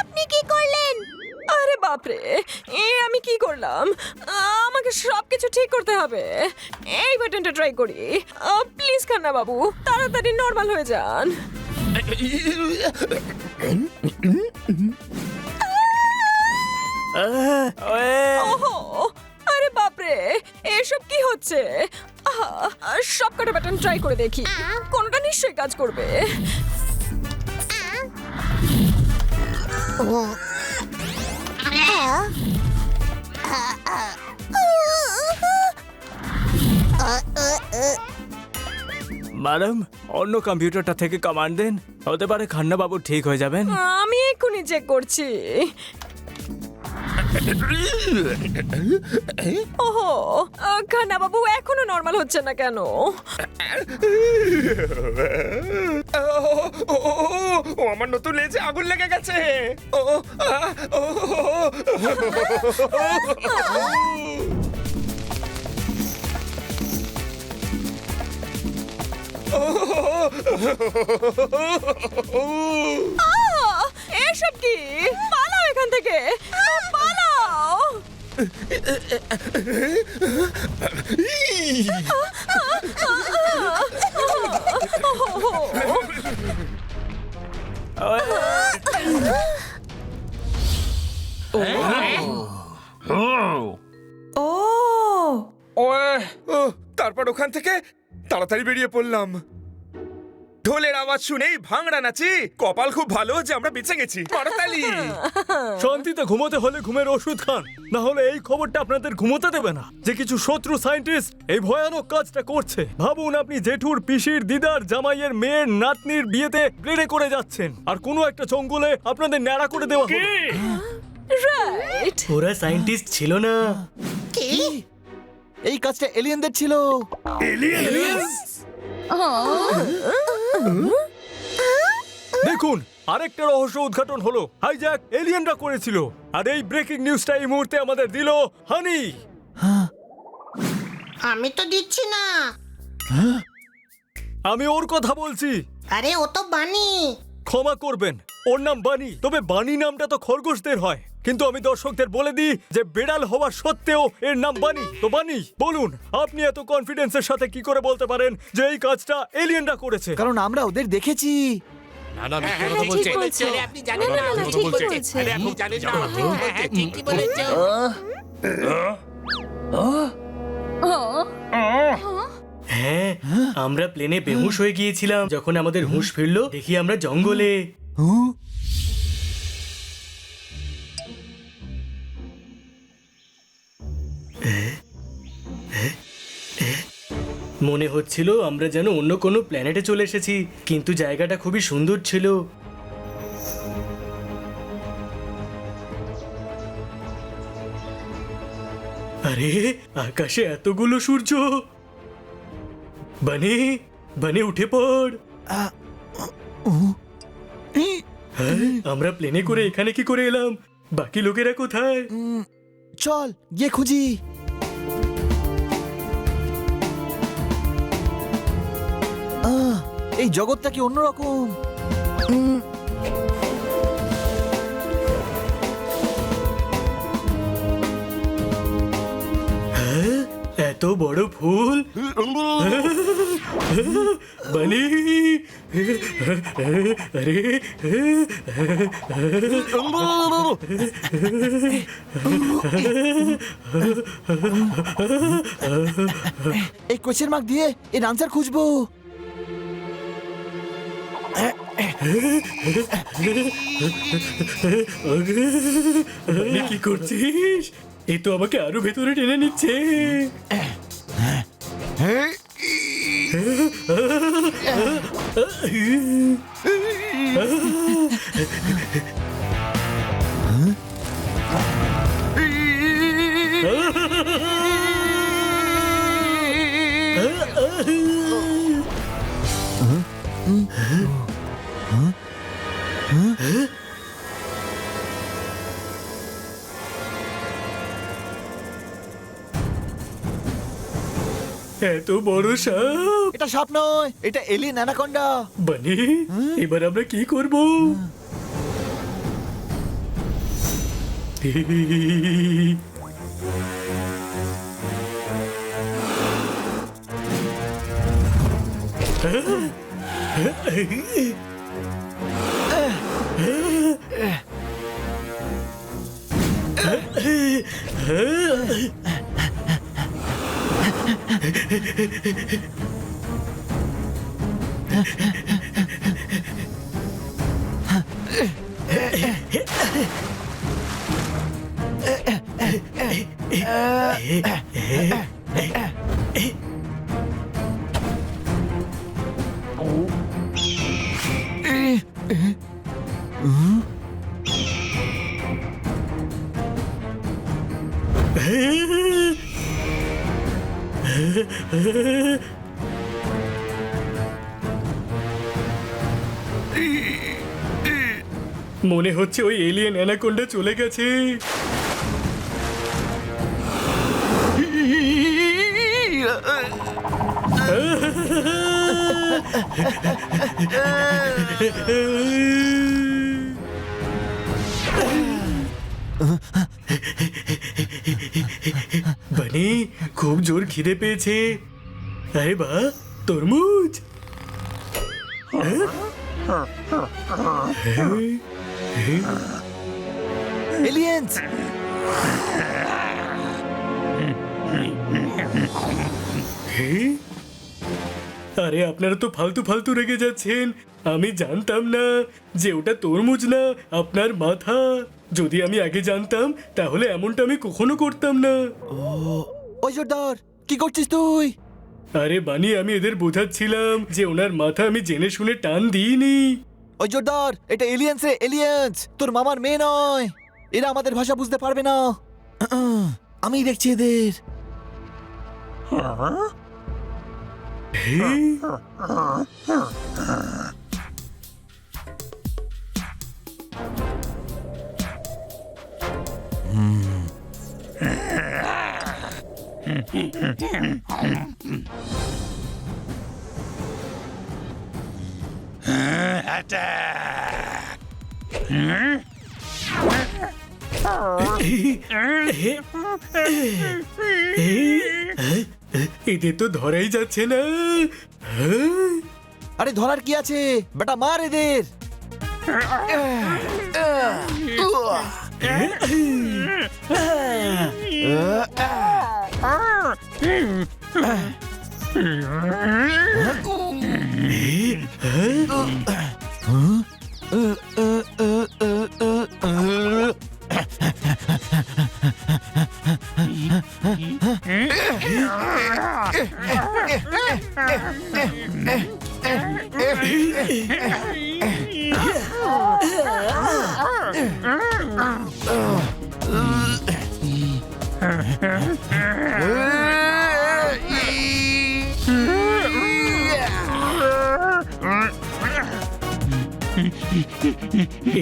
আপনি কি করলেন? আরে বাপরে, আমি কি করলাম? আমাকে সবকিছু ঠিক করতে হবে। এই বাটনটা ট্রাই করি। প্লিজ খান্না বাবু, তাড়াতাড়ি নর্মাল হয়ে যান। ওহো, আরে বাপরে, এসব কি হচ্ছে? সব কটা বাটন ট্রাই করে দেখি, কোনটা নিশ্চয়ই কাজ করবে। ম্যাডাম, অন্য কম্পিউটারটা থেকে কমান্ড দেন, হতে পারে খান্না বাবু ঠিক হয়ে যাবেন। আমি এক্ষুনি চেক করছি। ওহো, খান্না বাবু এখনো নর্মাল হচ্ছে না কেন? ও আমার নতুন লেজে আগুন লেগে গেছে। ও ও এসব কি? পালাও এখান থেকে, পালাও। তারপর ওখান থেকে তাড়াতাড়ি বেরিয়ে পড়লাম। ঢোলের আওয়াজ শুনেই ভাঙড়া নাচি। কপাল খুব ভালো যে আমরা বেঁচে গেছি। করতালি। শান্তিতে ঘুমোতে হলে ঘুমের ওষুধ খান, না হলে এই খবরটা আপনাদের ঘুমোতে দেবে না যে কিছু শত্রু সায়েন্টিস্ট এই ভয়ানক কাজটা করছে। ভাবুন, আপনি জেঠুর, পিসির, দিদার, জামাইয়ের মেয়ের, নাতনির বিয়েতে প্লেনে করে যাচ্ছেন, আর কোনো একটা জঙ্গলে আপনাদের ন্যাড়া করে দেওয়া হবে। রাইট। ওরা সায়েন্টিস্ট ছিল না। কি? এই কাজটা এলিয়েনদের ছিল। দেখুন, আরেকটা রহস্য উদ্ঘাটন হলো। হাইজ্যাক এলিয়েনরা করেছিল, আর এই ব্রেকিং নিউজটা এই মুহূর্তে আমাদের দিল হানি। আমি তো দিচ্ছি না। আমি ওর কথা বলছি। আরে ও তো বানি। ক্ষমা করবেন, ওর নাম বানি, তবে বানি নামটা তো খরগোশদের হয়। কিন্তু আমি দর্শকদের বলে দিই যে বেড়াল হওয়া সত্ত্বেও এর নাম বানি। তো বানি, বলুন, আপনি এত কনফিডেন্সের সাথে কি করে বলতে পারেন যে এই কাজটা এলিয়েনরা করেছে? কারণ আমরা ওদের দেখেছি। না না, মিথ্যে কথা বলছে। আরে আপনি জানেন না, মিথ্যে কথা ঠিক বলছে। বলছে। আরে আপনি জানেন না, ঠিকই বলেছে। হ্যাঁ, আমরা প্লেনে বেহুশ হয়ে গিয়েছিলাম। যখন আমাদের হুঁশ ফিরলো, দেখি আমরা জঙ্গলে। মনে হচ্ছিল আমরা যেন অন্য কোনো প্ল্যানেটে চলে এসেছি, কিন্তু জায়গাটা খুবই সুন্দর ছিল। আরে, আকাশে এতগুলো সূর্য। বানি, বানি উঠে পড়। হ্যাঁ, আমরা প্লেনে করে এখানে কি করে এলাম? বাকি লোকেরা কোথায়? চল গিয়ে খুঁজি। এই জগৎটা কি অন্যরকম? হ্যাঁ, এত বড় ফুল। বানি, আরে, এই কোয়েশ্চেন মার্ক দিয়ে এর আনসার খুঁজবো। বানি, কি করছিস? এ তো আমাকে আরো ভেতরে টেনে নিচ্ছে। এত বড় সাপ! এটা সাপ নয়, এটা এলিয়েন অ্যানাকন্ডা। বানি, এবার আমরা কি করব? মনে হচ্ছে ওই এলিয়েন অ্যানাকোন্ডা চলে গেছে। বানি, খুব জোর খিদে পেয়েছে। আরে বাহ, তরমুজ! এলিয়েন্স! আরে আপনারা তো ফালতু ফালতু রেগে যাচ্ছেন। আমি জানতাম না যে ওটা তরমুজ না, আপনার মাথা। যদি আমি আগে জানতাম তাহলে এমনটা আমি কখনো করতাম না। ওই জোরদার, কি করছিস তুই? আরে বানি, আমি এদের বোঝাচ্ছিলাম যে ওনার মাথা আমি জেনে শুনে টান দিইনি। ওই জোরদার, এটা এলিয়েন্স রে, এলিয়েন্স। তোর মামার মেয়ে নয়। এরা আমাদের ভাষা বুঝতে পারবে না। আমি দেখছি এদের। এদের তো ধরাই যাচ্ছে না। আরে ধরার কি আছে, বেটা মার এদের।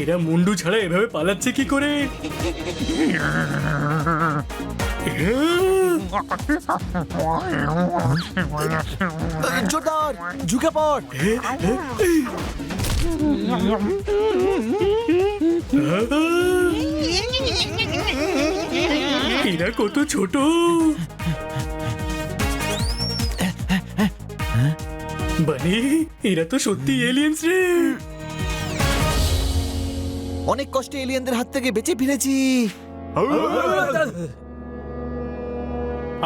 এরা মুন্ডু ছাড়া এভাবে পালাচ্ছে কি করে? জোরদার, ঝুঁকে পড়। এরা কত ছোট! বানি, এরা তো সত্যি এলিয়েন্স রে। অনেক কষ্টে এলিয়েনদের হাত থেকে বেঁচে ফিরেছি।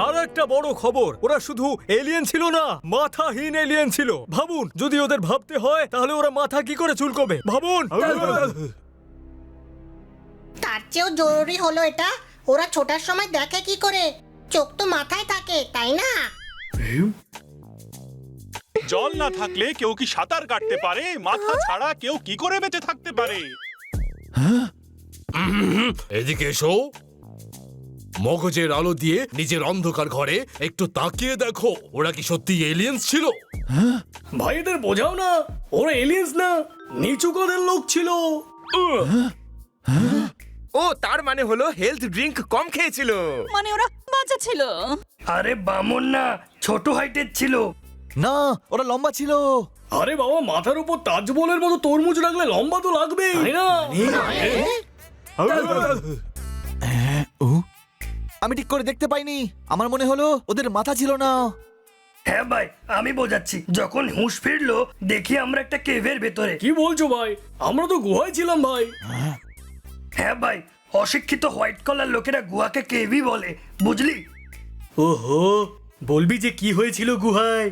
আর একটা বড় খবর, ওরা শুধু এলিয়েন ছিল না, মাথাহীন এলিয়েন ছিল। ভাবুন, যদি ওদের ভাবতে হয় তাহলে ওরা মাথা কি করে চুলকবে, ভাবুন। তার চেয়েও জরুরি হলো এটা, ওরা ছোটার সময় দেখে কি করে? চোখ তো মাথায় থাকে, তাই না? জল না থাকলে কেউ কি সাঁতার কাটতে পারে? মাথা ছাড়া কেউ কি করে বেঁচে থাকতে পারে? এদিকে এসো। মগজের আলো দিয়ে নিজের অন্ধকার ঘরে একটু তাকিয়ে দেখো, ওরা কি সত্যি এলিয়েন্স ছিল? ভাই, এদের বোঝাও না, ওরা এলিয়েন্স না, নিচু কদের লোক ছিল। ও, তার মানে হলো হেলথ ড্রিঙ্ক কম খেয়েছিল। মানে ওরা বাচ্চা ছিল। আরে বামন না, ছোট হাইটের ছিল। না, ওরা লম্বা ছিল। আরে বাবা, মাথার উপর তাজমহলের মতো তরমুজ রাখলে লম্বা তো লাগবেই, তাই না? আমি ঠিক করে দেখতে পাইনি, আমার মনে হলো ওদের মাথা ছিল না। হ্যাঁ ভাই, আমি বোঝাচ্ছি। যখন হুঁশ ফিরলো দেখি আমরা একটা কেভের ভেতরে। কি বলছো ভাই? আমরা তো গুহায় ছিলাম ভাই। হ্যাঁ ভাই, অশিক্ষিত হোয়াইট কলার লোকেরা গুহাকে কেভই বলে, বুঝলি? ওহো, বলবি যে কি হয়েছিল গুহায়?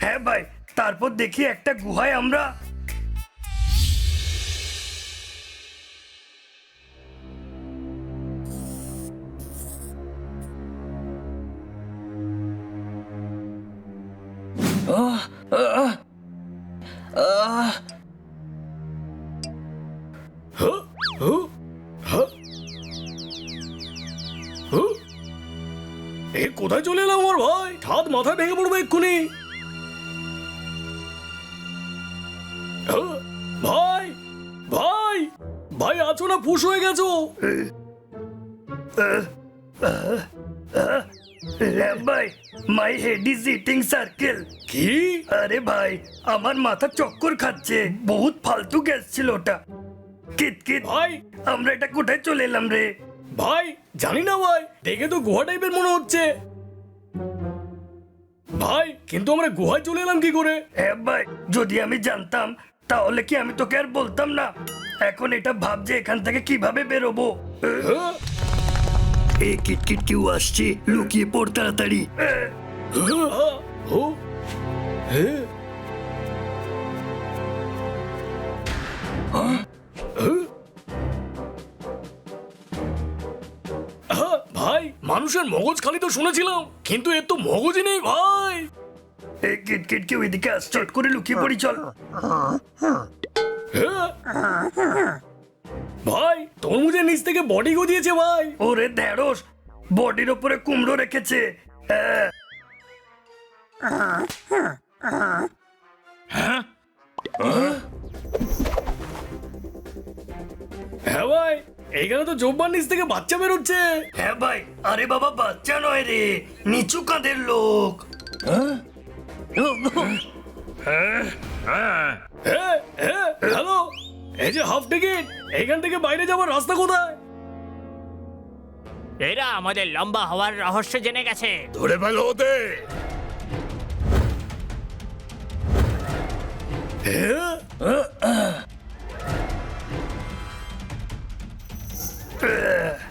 হ্যাঁ ভাই, তারপর দেখি একটা গুহায় আমরা এ কোথায় চলে এলাম আমার ভাই? ছাদ মাথায় ভেঙে পড়বে এক্ষুনি। ভাই ভাই ভাই, আছো না? ফুস হয়ে গেছো? হ্যাঁ ভাই, my head is eating circle. কি? আরে ভাই, আমার মাথা চক্কর খাচ্ছে। বহুত ফালতু গ্যাস ছিল ওটা। কিট ভাই আমরা এটা কোথায় চলে এলাম রে? ভাই জানি না ভাই, দেখে তো গুহা টাইপের মনে হচ্ছে ভাই, কিন্তু আমরা গুহায় চলে এলাম কি করে? হ্যাঁ ভাই, যদি আমি জানতাম তাহলে কি আমি তোকে আর বলতাম না। এখন এটা ভাব যে এখান থেকে কিভাবে বেরোবো। এই কিটকিট কেউ আসছে, লুকিয়ে পড় তাড়াতাড়ি। ভাই, মানুষের মগজ খালি তো শুনেছিলাম, কিন্তু এর তো মগজই নেই ভাই। এই কিটকিট কেউ এদিকে আস, চট করে লুকিয়ে পড়ি, চল। ভাই, তরমুজের নিচ থেকে বডি গজিয়েছে ভাই। ওরে ঢেঁড়স, বডির ওপরে কুমড়ো রেখেছে। হ্যাঁ ভাই, এইখানে তো জব্বার নিচ থেকে বাচ্চা বেরোচ্ছে। হ্যাঁ ভাই, আরে বাবা, বাচ্চা নয় রে, নিচু কাঁধের লোক। হ্যালো, এই যে হাফ টিকিট, এইখান থেকে বাইরে যাওয়ার রাস্তা কোথায়? এরা আমাদের লম্বা হওয়ার রহস্য জেনে গেছে। ধরে ফেলো ওদের।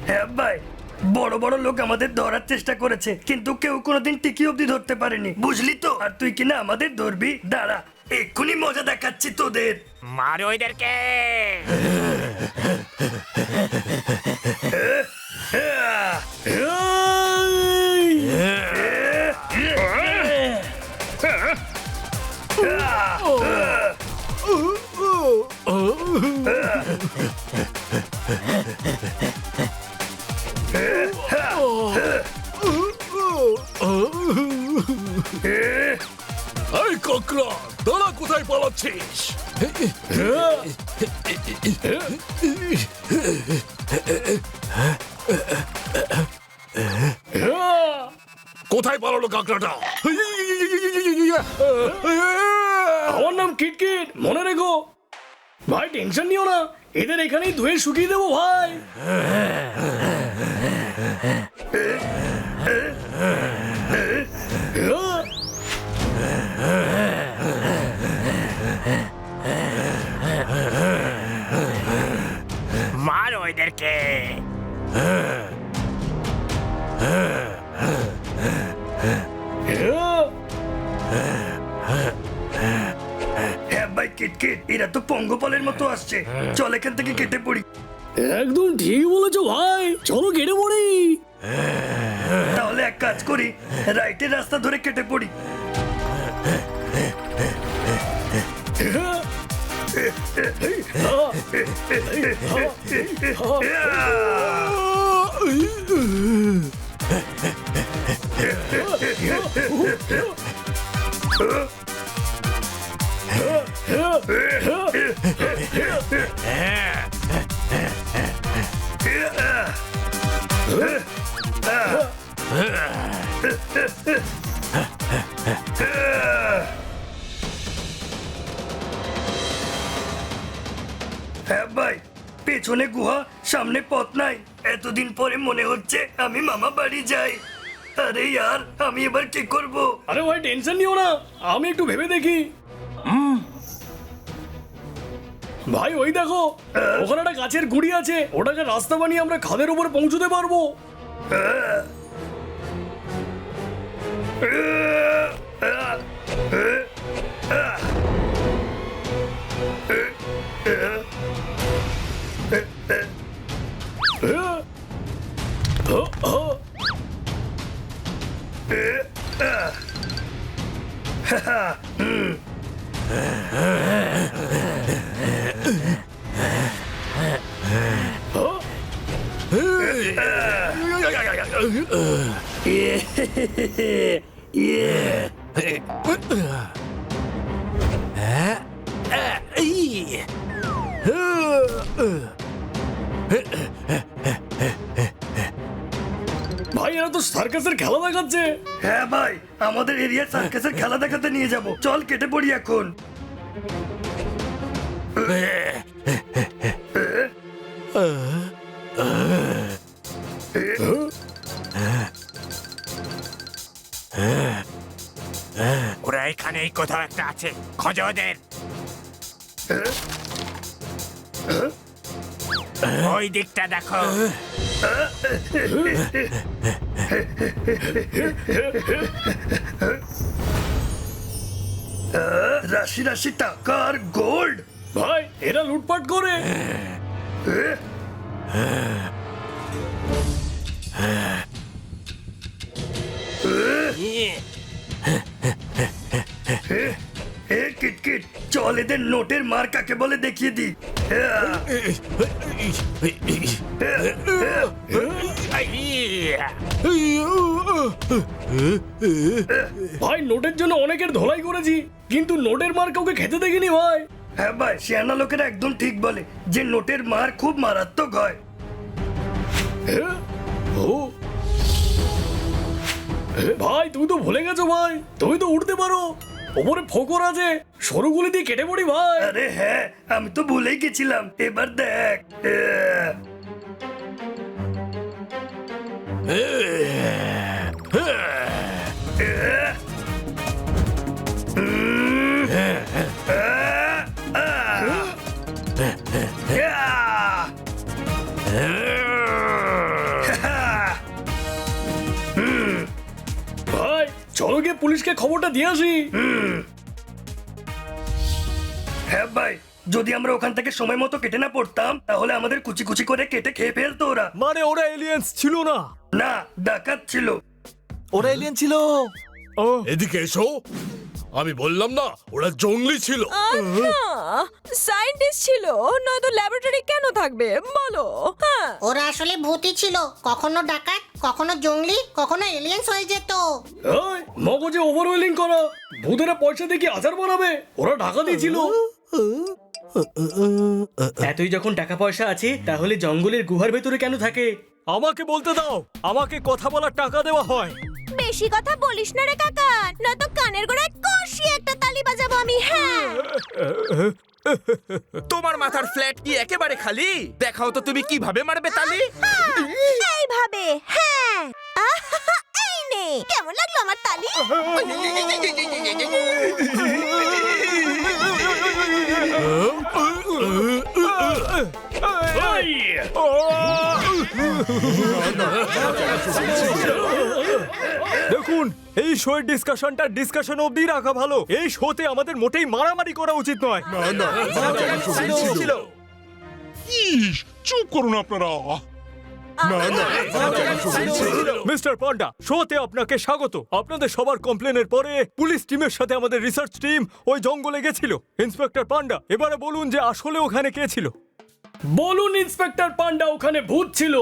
হ্যাঁ ভাই, বড় বড় লোক আমাদের ধরার চেষ্টা করেছে, কিন্তু কেউ কোনোদিন টিকি অব্দি ধরতে পারেনি, বুঝলি তো? আর তুই কিনা আমাদের ধরবি? দাঁড়া, এক্ষুনি মজা দেখাচ্ছি তোদের। মারো এদেরকে। এই কোকড়া, দাঁড়া, কোথায় পালাচ্ছিস? কোথায় পালালো কাকড়াটা? আমার নাম কিটকিট, মনে রেখো ভাই। টেনশন নিও না, এদের এখানেই ধুয়ে শুকিয়ে দেবো ভাই। মারো এদেরকে। হ্যাঁ ভাই কিটকিট, এরা তো পঙ্গপালের মতো আসছে, চল এখান থেকে কেটে পড়ি। একদম ঠিক বলেছো ভাই, চলো কেটে পড়ি। তাহলে এক কাজ করি, রাইটের রাস্তা ধরে কেটে পড়ি। হ্যাঁ ভাই, পেছনে গুহা, সামনে পথ নাই। এতদিন পরে মনে হচ্ছে আমি মামা বাড়ি যাই। আরে ইয়ার, আমি এবার কি করব? আরে ভাই টেনশন নিও না, আমি একটু ভেবে দেখি। ভাই ওই দেখো, ওখানে একটা গাছের গুড়ি আছে, ওটাকে রাস্তা বানিয়ে আমরা খাদের উপর পৌঁছতে পারবো। ভাই এরা তো সার্কাসের খেলা দেখাচ্ছে। হ্যাঁ ভাই, আমাদের এরিয়ার সার্কাসের খেলা দেখাতে নিয়ে যাব। চল কেটে পড়ি এখন। ওরা এখানেই কোথাও একটা আছে, খোঁজো ওদের। ওই দিকটা দেখো। রাশি রাশি টাকা আর গোল্ড। ভাই এরা লুটপাট করে। এ কিটকিট, চল এদের নোটের মার কাকে বলে দেখিয়ে দি। ভাই নোটের জন্য অনেকের ধোলাই করেছি, কিন্তু নোটের মার কাউকে খেতে দেখিনি ভাই। হ্যাঁ ভাই, সিয়ানা লোকেরা একদম ঠিক বলে যে নোটের মার খুব মারাত্মক হয়। ভাই তুমি তো ভুলে গেছো ভাই, তুমি তো উঠতে পারো, ওপরে ফোকর আছে, সরুগুলি দিয়ে কেটে পড়ি ভাই। আরে হ্যাঁ, আমি তো ভুলেই গেছিলাম। এবার দেখ। ভাই চলো গিয়ে পুলিশকে খবরটা দিয়ে আসি। হ্যাঁ ভাই, যদি আমরা ওখান থেকে সময় মতো কেটে না পড়তাম, তাহলে আমাদের কুচি কুচি করে কেটে খেয়ে ফেলতো ওরা। মানে ওরা এলিয়েন্স ছিল না? না, ডাকাত ছিল। ওরা এলিয়েন ছিল। এদিকে এসো, আমি বললাম না ওরা জঙ্গলি ছিল। সায়েন্টিস্ট ছিল, নয়তো ল্যাবরেটরি কেন থাকবে বলো? হ্যাঁ, ওরা আসলে ভূতই ছিল, কখনো ডাকাত, কখনো জঙ্গলি, কখনো এলিয়েন্স হয়ে যেত। এই, মগজে ওভারওয়েলিং করা, ভূতেরা পয়সা দিয়ে কি আচার বানাবে? ওরা ঢাকা দিয়েছিল। এতই যখন টাকা পয়সা আছে, তাহলে জঙ্গলের গুহার ভেতরে কেন থাকে? আমাকে বলতে দাও, আমাকে কথা বলার টাকা দেওয়া হয়। বেশি কথা বলিস না রে কাকা, নয়তো কানের গোড়ায় কষিয়ে একটা তালি বাজাবো আমি। হ্যাঁ, তোমার মাথার ফ্ল্যাট কি একেবারে খালি? দেখাও তো তুমি কিভাবে মারবে তালি। এইভাবে। হ্যাঁ, এই নে, কেমন লাগলো আমার তালি? দেখুন, এই শোয়ের ডিসকাশনটা ডিসকাশন অবধি রাখা ভালো। এই শোতে আমাদের মোটেই মারামারি করা উচিত নয়। ইস, চুপ করুন আপনারা। মিস্টার পান্ডা, শোতে আপনাকে স্বাগত। আপনাদের সবার কমপ্লেনের পরে পুলিশ টিমের সাথে আমাদের রিসার্চ টিম ওই জঙ্গলে গেছিল। ইন্সপেক্টর পান্ডা, এবারে বলুন যে আসলে ওখানে কে ছিল? বলুন ইন্সপেক্টর পান্ডা, ওখানে ভূত ছিল।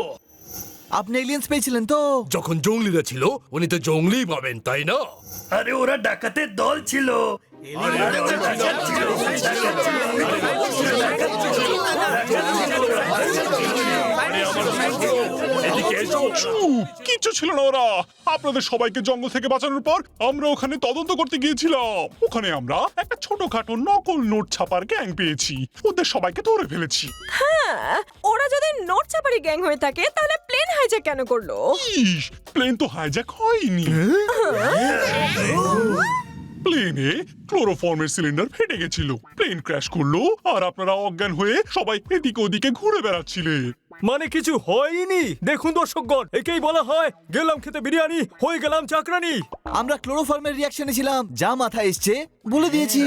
আপনি এলিয়েন্স পেয়েছিলেন তো? যখন জঙ্গলিরা ছিল, উনি তো জঙ্গলি পাবেন, তাই না? আরে ওরা ডাকাতের দল ছিল। কিচ্ছু ছিল না ওরা। আপনাদের সবাইকে জঙ্গল থেকে বাঁচানোর পর আমরা ওখানে তদন্ত করতে গিয়েছিলাম। ওখানে আমরা একটা ছোটখাটো নকল নোট ছাপার গ্যাং পেয়েছি। ওদের সবাইকে ধরে ফেলেছি। হ্যাঁ, ওরা যদি নোট চাপারি গ্যাং হয়ে থাকে তাহলে প্লেন হাইজ্যাক কেন করলো? ইস, প্লেন তো হাইজ্যাক হয়নি। প্লেনে ক্লোরোফর্মের সিলিন্ডার ফেটে গেছিল, প্লেন ক্র্যাশ করলো আর আপনারা অজ্ঞান হয়ে সবাই এদিকে ওদিকে ঘুরে বেড়াচ্ছিলেন। মানে কিছু হয়নি। দেখুন দর্শকগণ, একেই বলা হয় গেলাম খেতে বিরিয়ানি, হয়ে গেলাম চাকরানি। আমরা ক্লোরোফর্মের রিয়াকশনে ছিলাম, যা মাথায় এসছে বলে দিয়েছি।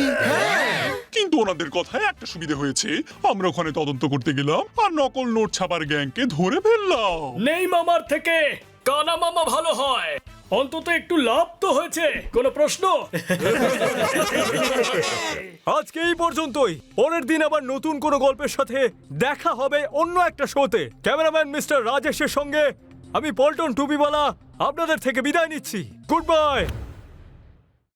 কিন্তু ওনাদের কথায় একটা সুবিধা হয়েছে, আমরা ওখানে তদন্ত করতে গেলাম আর নকল নোট ছাপার গ্যাংকে ধরে ফেললাম। নেই মামার থেকে কানা মামা ভালো হয়, অন্তত একটু লাভ তো হয়েছে। কোনো প্রশ্ন? আজকে এই পর্যন্তই। পরের দিন আবার নতুন কোনো গল্পের সাথে দেখা হবে অন্য একটা শোতে। ক্যামেরাম্যান মিস্টার রাজেশের সঙ্গে আমি পল্টন টুপিওয়ালা আপনাদের থেকে বিদায় নিচ্ছি। Good bye.